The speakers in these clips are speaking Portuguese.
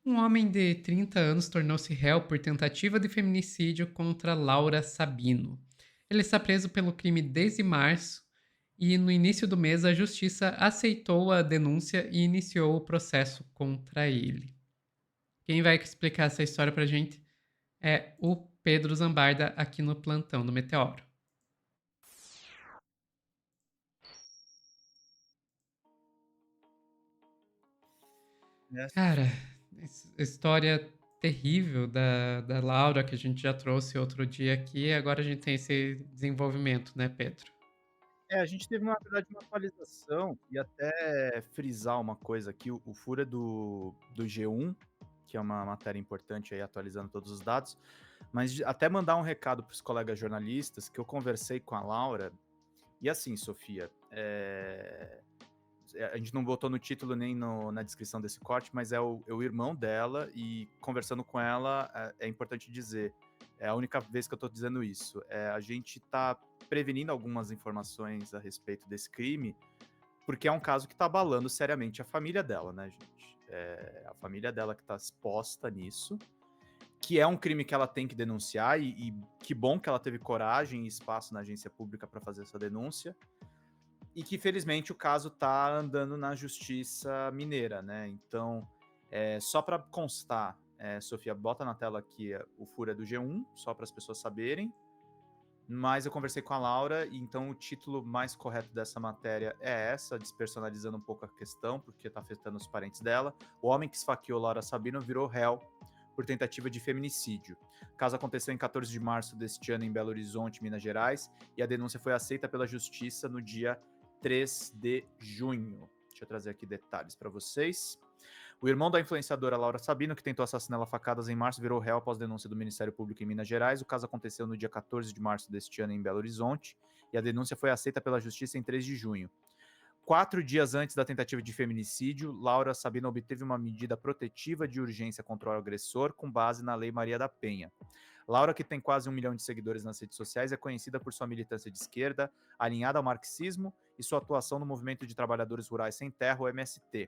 Um homem de 30 anos tornou-se réu por tentativa de feminicídio contra Laura Sabino. Ele está preso pelo crime desde março e, no início do mês, a justiça aceitou a denúncia e iniciou o processo contra ele. Quem vai explicar essa história pra gente é o Pedro Zambarda aqui no plantão do Meteoro. Essa Cara, história terrível da Laura que a gente já trouxe outro dia aqui, agora a gente tem esse desenvolvimento, né, Pedro? a gente teve, na verdade, uma atualização e até frisar uma coisa aqui, o furo é do G1, que é uma matéria importante aí, atualizando todos os dados, mas até mandar um recado para os colegas jornalistas, que eu conversei com a Laura, e assim, Sofia, a gente não botou no título nem na descrição desse corte, mas é o irmão dela, e conversando com ela, é importante dizer, é a única vez que eu tô dizendo isso, a gente tá prevenindo algumas informações a respeito desse crime, porque é um caso que tá abalando seriamente a família dela, né, gente? É a família dela que tá exposta nisso, que é um crime que ela tem que denunciar, e que bom que ela teve coragem e espaço na agência pública para fazer essa denúncia, e que felizmente o caso tá andando na justiça mineira, né? Então, só para constar, Sofia, bota na tela aqui o furo é do G1, só para as pessoas saberem. Mas eu conversei com a Laura, e então o título mais correto dessa matéria é essa, despersonalizando um pouco a questão, porque tá afetando os parentes dela. O homem que esfaqueou Laura Sabino virou réu por tentativa de feminicídio. O caso aconteceu em 14 de março deste ano em Belo Horizonte, Minas Gerais, e a denúncia foi aceita pela justiça no dia 3 de junho. Deixa eu trazer aqui detalhes para vocês. O irmão da influenciadora Laura Sabino, que tentou assassiná-la a facadas em março, virou réu após denúncia do Ministério Público em Minas Gerais. O caso aconteceu no dia 14 de março deste ano em Belo Horizonte, e a denúncia foi aceita pela Justiça em 3 de junho. 4 dias antes da tentativa de feminicídio, Laura Sabino obteve uma medida protetiva de urgência contra o agressor com base na Lei Maria da Penha. Laura, que tem quase 1 milhão de seguidores nas redes sociais, é conhecida por sua militância de esquerda, alinhada ao marxismo, e sua atuação no Movimento de Trabalhadores Rurais Sem Terra, o MST.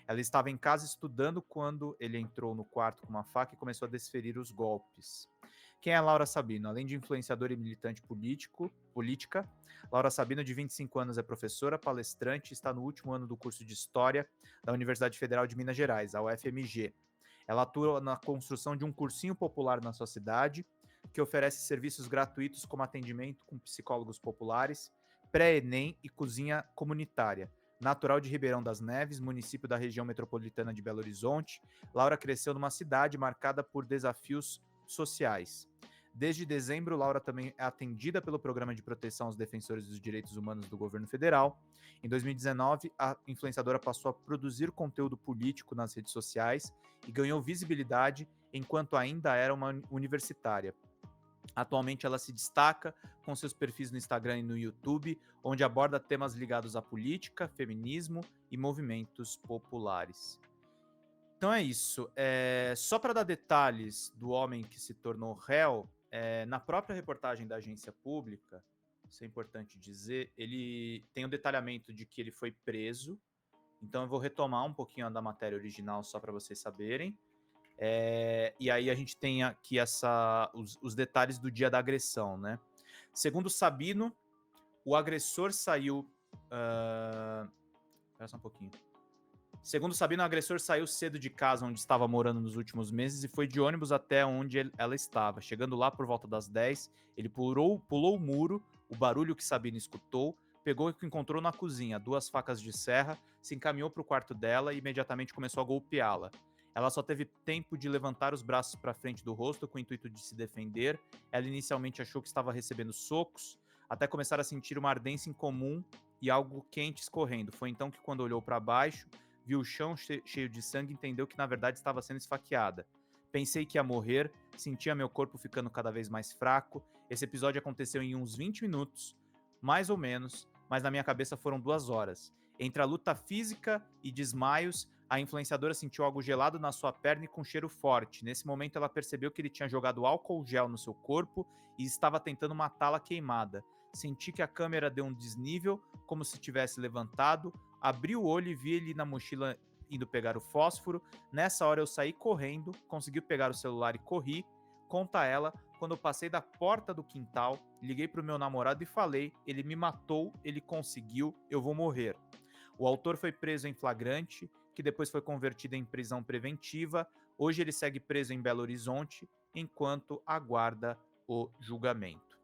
Ela estava em casa estudando quando ele entrou no quarto com uma faca e começou a desferir os golpes. Quem é Laura Sabino? Além de influenciadora e militante política, Laura Sabino, de 25 anos, é professora, palestrante e está no último ano do curso de História da Universidade Federal de Minas Gerais, a UFMG. Ela atua na construção de um cursinho popular na sua cidade, que oferece serviços gratuitos como atendimento com psicólogos populares, pré-ENEM e cozinha comunitária. Natural de Ribeirão das Neves, município da região metropolitana de Belo Horizonte, Laura cresceu numa cidade marcada por desafios sociais. Desde dezembro, Laura também é atendida pelo Programa de Proteção aos Defensores dos Direitos Humanos do Governo Federal. Em 2019, a influenciadora passou a produzir conteúdo político nas redes sociais e ganhou visibilidade enquanto ainda era uma universitária. Atualmente ela se destaca com seus perfis no Instagram e no YouTube, onde aborda temas ligados à política, feminismo e movimentos populares. Então é isso. Só para dar detalhes do homem que se tornou réu, na própria reportagem da agência pública, isso é importante dizer, ele tem o detalhamento de que ele foi preso. Então eu vou retomar um pouquinho da matéria original só para vocês saberem. E aí a gente tem aqui os detalhes do dia da agressão, né? Segundo Sabino, o agressor saiu. Espera só um pouquinho. Segundo Sabino, o agressor saiu cedo de casa onde estava morando nos últimos meses e foi de ônibus até onde ela estava. Chegando lá por volta das 10, ele pulou o muro, o barulho que Sabino escutou, pegou o que encontrou na cozinha, 2 facas de serra, se encaminhou para o quarto dela e imediatamente começou a golpeá-la. Ela só teve tempo de levantar os braços para frente do rosto com o intuito de se defender. Ela inicialmente achou que estava recebendo socos, até começar a sentir uma ardência incomum e algo quente escorrendo. Foi então que, quando olhou para baixo, viu o chão cheio de sangue e entendeu que na verdade estava sendo esfaqueada. Pensei que ia morrer, sentia meu corpo ficando cada vez mais fraco. Esse episódio aconteceu em uns 20 minutos, mais ou menos, mas na minha cabeça foram 2 horas. Entre a luta física e desmaios, a influenciadora sentiu algo gelado na sua perna e com cheiro forte. Nesse momento, ela percebeu que ele tinha jogado álcool gel no seu corpo e estava tentando matá-la queimada. Senti que a câmera deu um desnível, como se tivesse levantado, abri o olho e vi ele na mochila indo pegar o fósforo. Nessa hora eu saí correndo, consegui pegar o celular e corri. Conta ela, quando eu passei da porta do quintal, liguei pro meu namorado e falei: ele me matou, ele conseguiu, eu vou morrer. O autor foi preso em flagrante, que depois foi convertido em prisão preventiva. Hoje ele segue preso em Belo Horizonte, enquanto aguarda o julgamento.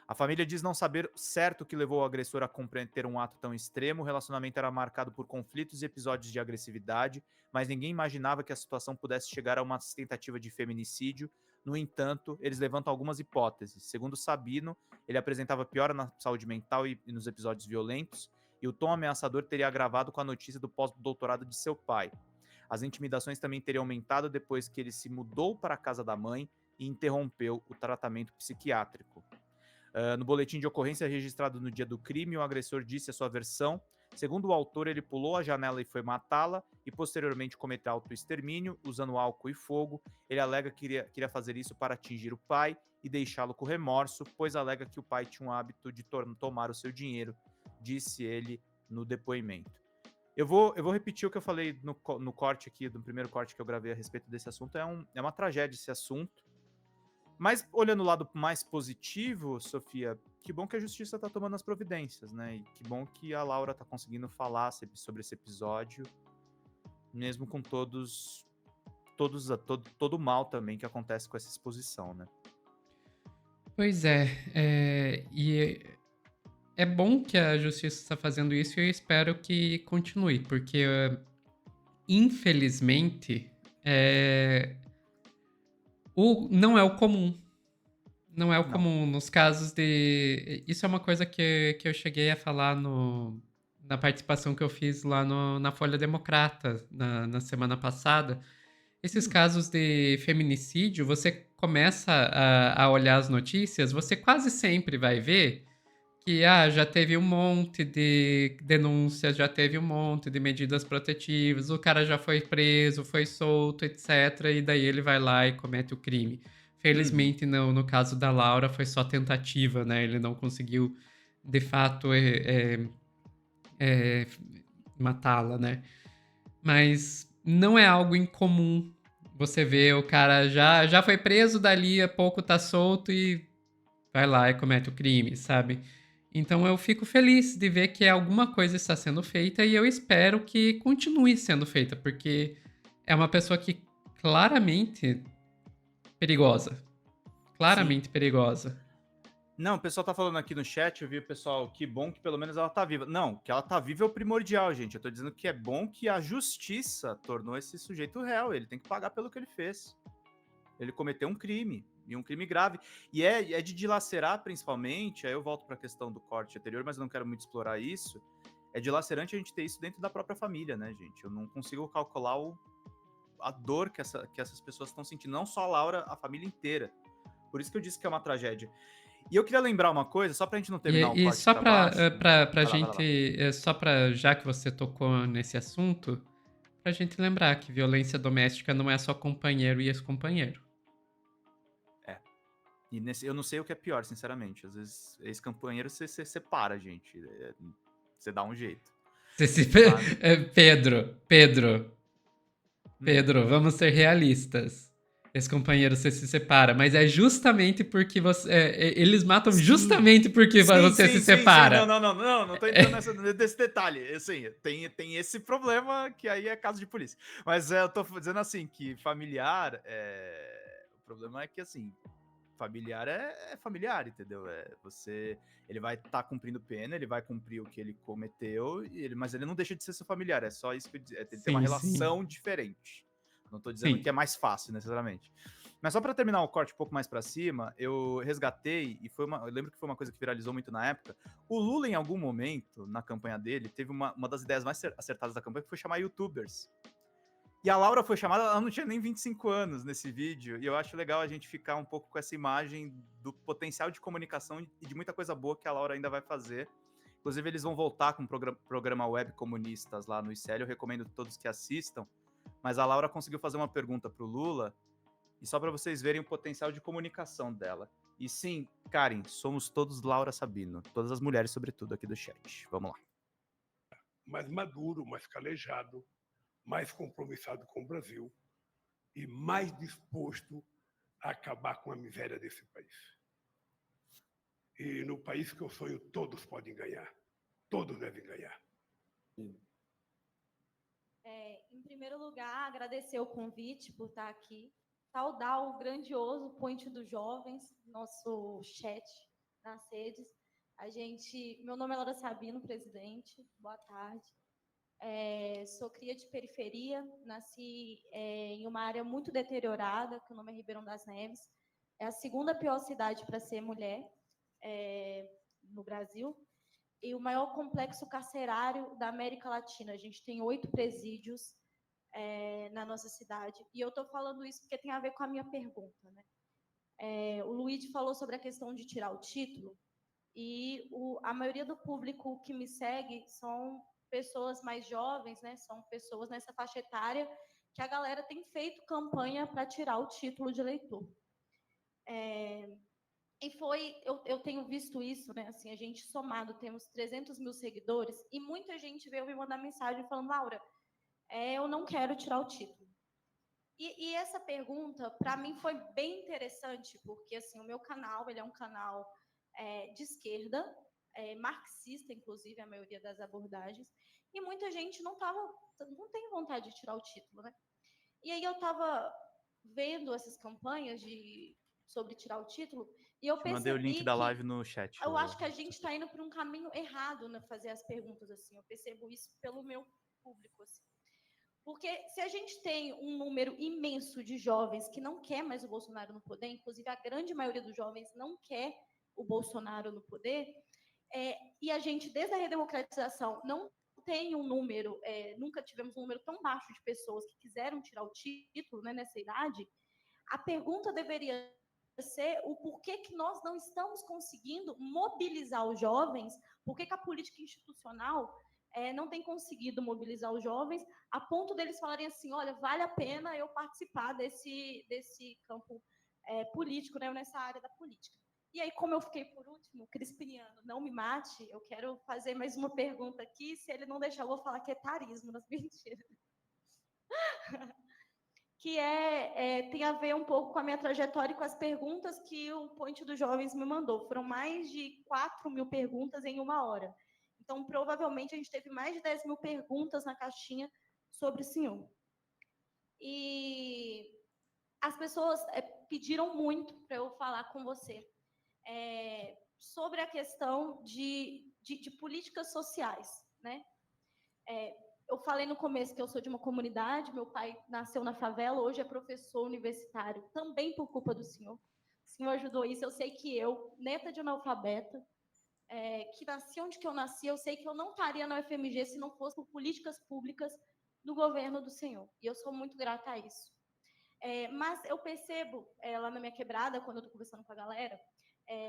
A família diz não saber certo o que levou o agressor a cometer um ato tão extremo. O relacionamento era marcado por conflitos e episódios de agressividade, mas ninguém imaginava que a situação pudesse chegar a uma tentativa de feminicídio. No entanto, eles levantam algumas hipóteses. Segundo Sabino, ele apresentava piora na saúde mental e nos episódios violentos, e o tom ameaçador teria agravado com a notícia do pós-doutorado de seu pai. As intimidações também teriam aumentado depois que ele se mudou para a casa da mãe e interrompeu o tratamento psiquiátrico. No boletim de ocorrência registrado no dia do crime, o agressor disse a sua versão. Segundo o autor, ele pulou a janela e foi matá-la e posteriormente cometeu autoextermínio usando álcool e fogo. Ele alega que queria fazer isso para atingir o pai e deixá-lo com remorso, pois alega que o pai tinha o hábito de tomar o seu dinheiro, disse ele no depoimento. Eu vou repetir o que eu falei no corte aqui, do primeiro corte que eu gravei a respeito desse assunto. É uma tragédia esse assunto. Mas olhando o lado mais positivo, Sofia, que bom que a justiça está tomando as providências, né? E que bom que a Laura está conseguindo falar sobre esse episódio, mesmo com todo o mal também que acontece com essa exposição, né? Pois e é bom que a justiça está fazendo isso e eu espero que continue, porque infelizmente não é o comum. Não é o Não. comum nos casos de. Isso é uma coisa que eu cheguei a falar na participação que eu fiz lá na Folha Democrata na semana passada. Esses casos de feminicídio, você começa a olhar as notícias, você quase sempre vai ver que já teve um monte de denúncias, já teve um monte de medidas protetivas, o cara já foi preso, foi solto, etc. E daí ele vai lá e comete o crime. Felizmente, no caso da Laura, foi só tentativa, né? Ele não conseguiu, de fato, matá-la, né? Mas não é algo incomum você ver o cara já foi preso, dali a pouco tá solto e vai lá e comete o crime, sabe? Então eu fico feliz de ver que alguma coisa está sendo feita e eu espero que continue sendo feita, porque é uma pessoa que claramente perigosa. Sim. Claramente perigosa. Não, o pessoal tá falando aqui no chat, eu vi o pessoal, que bom que pelo menos ela tá viva. Não, que ela tá viva é o primordial, gente. Eu tô dizendo que é bom que a justiça tornou esse sujeito réu. Ele tem que pagar pelo que ele fez. Ele cometeu um crime, e um crime grave. E é de dilacerar, principalmente, aí eu volto pra questão do corte anterior, mas eu não quero muito explorar isso. É dilacerante a gente ter isso dentro da própria família, né, gente? Eu não consigo calcular a dor que essas pessoas estão sentindo. Não só a Laura, a família inteira. Por isso que eu disse que é uma tragédia. E eu queria lembrar uma coisa, só pra gente não terminar o E corte só pra pra, baixo. pra Vai lá, vai lá. gente, só pra, já que você tocou nesse assunto, pra gente lembrar que violência doméstica não é só companheiro e ex-companheiro. É. E eu não sei o que é pior, sinceramente. Às vezes, ex-companheiro você separa, gente. Você dá um jeito. Mas, Pedro, hum. Pedro, vamos ser realistas. Esse companheiro você se separa, mas é justamente porque você. Eles matam Sim. justamente porque Sim, você se sim, sim, sim. Não, separa. não, não, não, não tô entrando nesse detalhe. Assim, tem esse problema que aí é caso de polícia. Mas eu tô dizendo assim, que familiar, o problema é que, assim, familiar é familiar, entendeu? Ele vai estar cumprindo pena, ele vai cumprir o que ele cometeu, mas ele não deixa de ser seu familiar. É só isso que ele tem uma Sim, sim. relação diferente. Não tô dizendo que Sim. é mais fácil, necessariamente. Mas só para terminar o corte um pouco mais para cima, eu resgatei, e eu lembro que foi uma coisa que viralizou muito na época. O Lula, em algum momento, na campanha dele, teve uma das ideias mais acertadas da campanha, que foi chamar youtubers. E a Laura foi chamada, ela não tinha nem 25 anos nesse vídeo, e eu acho legal a gente ficar um pouco com essa imagem do potencial de comunicação e de muita coisa boa que a Laura ainda vai fazer. Inclusive, eles vão voltar com um programa web comunistas lá no ICL, eu recomendo todos que assistam. Mas a Laura conseguiu fazer uma pergunta pro Lula, e só para vocês verem o potencial de comunicação dela. E sim, Karen, somos todos Laura Sabino, todas as mulheres, sobretudo, aqui do chat. Vamos lá. Mais maduro, mais calejado, mais compromissado com o Brasil e mais disposto a acabar com a miséria desse país. E no país que eu sonho, todos podem ganhar. Todos devem ganhar. Em primeiro lugar, agradecer o convite por estar aqui, saudar o grandioso Ponte dos Jovens, nosso chat nas redes. Meu nome é Laura Sabino, presidente, boa tarde. Sou cria de periferia, nasci em uma área muito deteriorada, que o nome é Ribeirão das Neves. É a segunda pior cidade para ser mulher no Brasil. E o maior complexo carcerário da América Latina. A gente tem 8 presídios na nossa cidade. E eu estou falando isso porque tem a ver com a minha pergunta, né? O Luigi falou sobre a questão de tirar o título, e a maioria do público que me segue são pessoas mais jovens, né? São pessoas nessa faixa etária que a galera tem feito campanha para tirar o título de eleitor. Eu tenho visto isso, né? Assim, a gente somado temos 300 mil seguidores e muita gente veio me mandar mensagem falando: Laura, eu não quero tirar o título. E essa pergunta, para mim, foi bem interessante, porque assim, o meu canal, ele é um canal de esquerda, marxista, inclusive, a maioria das abordagens, e muita gente não tem vontade de tirar o título, né? E aí eu estava vendo essas campanhas sobre tirar o título, e eu percebi mandei o link da live no chat. Eu acho que a gente está indo por um caminho errado, né, fazer as perguntas assim. Eu percebo isso pelo meu público, assim. Porque se a gente tem um número imenso de jovens que não quer mais o Bolsonaro no poder, inclusive a grande maioria dos jovens não quer o Bolsonaro no poder, e a gente, desde a redemocratização, não tem um número, nunca tivemos um número tão baixo de pessoas que quiseram tirar o título, né, nessa idade, a pergunta deveria ser o porquê que nós não estamos conseguindo mobilizar os jovens, porquê que a política institucional não tem conseguido mobilizar os jovens a ponto deles falarem assim, olha, vale a pena eu participar desse campo político, né, nessa área da política. E aí, como eu fiquei por último, Crispiniano, não me mate, eu quero fazer mais uma pergunta aqui, se ele não deixar, eu vou falar que é etarismo, nas mentiras. Que tem a ver um pouco com a minha trajetória e com as perguntas que o Ponte dos Jovens me mandou. Foram mais de 4 mil perguntas em 1 hora. Então, provavelmente, a gente teve mais de 10 mil perguntas na caixinha sobre o senhor. E as pessoas pediram muito para eu falar com você sobre a questão de políticas sociais, né? Eu falei no começo que eu sou de uma comunidade, meu pai nasceu na favela, hoje é professor universitário, também por culpa do senhor. O senhor ajudou isso. Eu sei que eu, neta de analfabeta, que nasci onde que eu nasci, eu sei que eu não estaria na UFMG se não fosse por políticas públicas do governo do senhor. E eu sou muito grata a isso. Mas eu percebo, lá na minha quebrada, quando eu estou conversando com a galera,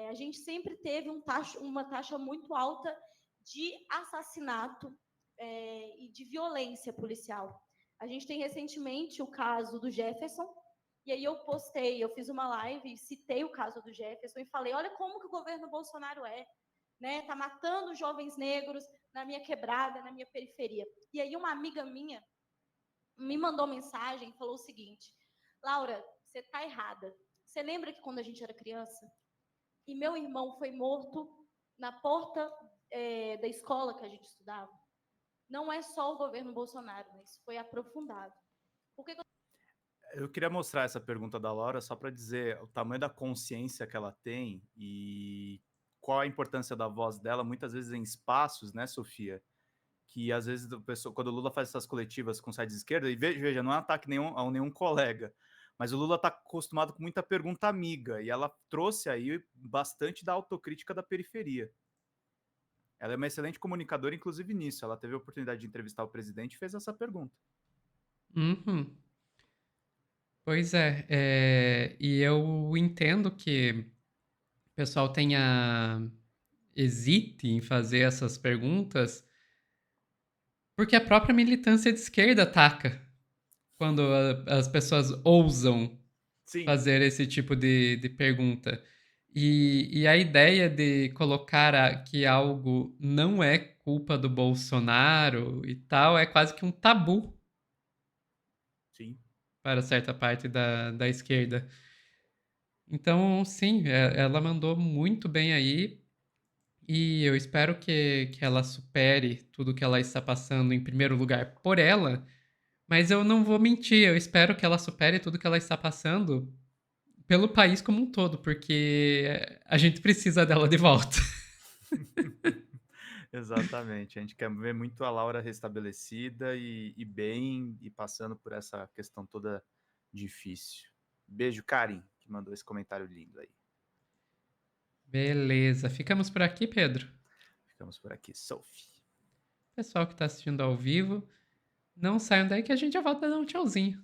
a gente sempre teve uma taxa muito alta de assassinato e de violência policial. A gente tem recentemente o caso do Jefferson, e aí eu fiz uma live, citei o caso do Jefferson e falei, olha como que o governo Bolsonaro né? Tá matando jovens negros na minha quebrada, na minha periferia. E aí uma amiga minha me mandou mensagem e falou o seguinte, Laura, você tá errada. Você lembra que quando a gente era criança, e meu irmão foi morto na porta da escola que a gente estudava? Não é só o governo Bolsonaro, né? Isso foi aprofundado. Por que Eu queria mostrar essa pergunta da Laura só para dizer o tamanho da consciência que ela tem e qual a importância da voz dela, muitas vezes em espaços, né, Sofia? Que às vezes quando o Lula faz essas coletivas com sites de esquerda, e veja, não é um ataque a nenhum colega, mas o Lula está acostumado com muita pergunta amiga, e ela trouxe aí bastante da autocrítica da periferia. Ela é uma excelente comunicadora, inclusive nisso. Ela teve a oportunidade de entrevistar o presidente e fez essa pergunta. Uhum. Pois é, e eu entendo que o pessoal hesite em fazer essas perguntas, porque a própria militância de esquerda ataca quando as pessoas ousam Sim. fazer esse tipo de pergunta. E a ideia de colocar que algo não é culpa do Bolsonaro e tal é quase que um tabu para certa parte da esquerda. Então, sim, ela mandou muito bem aí. E eu espero que ela supere tudo que ela está passando, em primeiro lugar, por ela. Mas eu não vou mentir, eu espero que ela supere tudo que ela está passando pelo país como um todo, porque a gente precisa dela de volta. Exatamente. A gente quer ver muito a Laura restabelecida e bem e passando por essa questão toda difícil. Beijo, Karen, que mandou esse comentário lindo aí. Beleza, ficamos por aqui, Pedro. Ficamos por aqui. Sophie. Pessoal que está assistindo ao vivo, não saiam daí que a gente já volta a dar um tchauzinho.